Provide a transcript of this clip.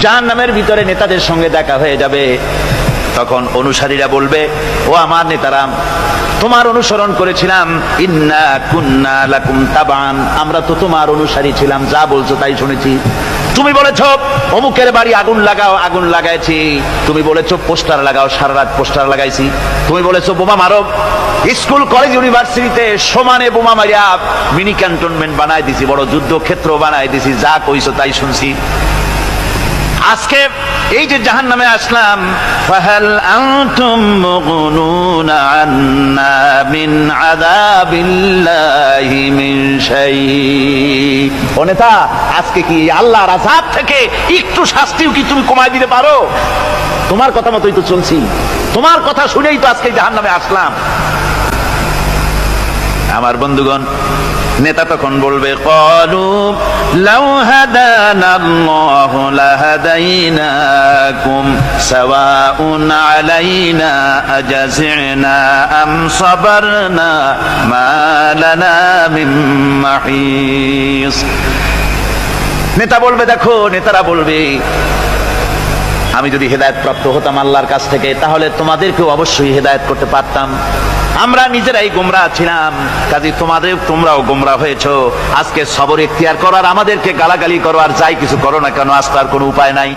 জাহান্নামের ভিতরে নেতাদের সঙ্গে দেখা হয়ে যাবে। তখন অনুসারীরা বলবে, ও আমার নেতারা, তোমার অনুসরণ করেছিলাম, ইন্না কুন্না লাকুম তাবান, আমরা তো তোমার অনুসারী ছিলাম, যা বলছো তাই শুনেছি। তুমি বলেছো অমুকের বাড়ি আগুন লাগাও, আগুন লাগাইছি। তুমি বলেছো পোস্টার লাগাও, সারা রাত পোস্টার লাগাইছি। তুমি বলেছো বোমা মারো, স্কুল কলেজ ইউনিভার্সিটিতে সমানে বোমা মারিয়া মিনি ক্যান্টনমেন্ট বানাই দিছি, বড় যুদ্ধক্ষেত্র বানাই দিছি, যা কইছো তাই শুনছি। আজকে এই যে জাহান্নামে আসলাম, ফাহাল আনতুম মুগনুনা আন্না মিন আযাবিল্লাহি মিন শাই। ও নেতা, আজকে কি আল্লাহর আযাব থেকে একটু শাস্তিও কি তুমি কমায় দিতে পারো? তোমার কথা মতোই তো চলছি, তোমার কথা শুনেই তো আজকে জাহান্নামে আসলাম। আমার বন্ধুগণ, নেতা তখন বলবে, ক্বালু লাউ হাদানাল্লাহু লাহাদাইনাকুম সাওয়াউন আলাইনা আজাযিনা আম সাবারনা মা লানা মিন মাহিস। নেতা বলবে, দেখো, নেতারা বলবে, আমি যদি হেদায়েত প্রাপ্ত হতাম আল্লাহর কাছ থেকে, তাহলে তোমাদেরকেও অবশ্যই হেদায়েত করতে পারতাম। আমরা নিজেরাই গোমরাহ ছিলাম, কাজে তোমরাও গোমরাহ হয়েছো। আজকে সবর ইখতিয়ার করো আর আমাদেরকে গালাগালি করো, আর যাই কিছু করো না কেন, আজকে আর কোনো উপায় নাই।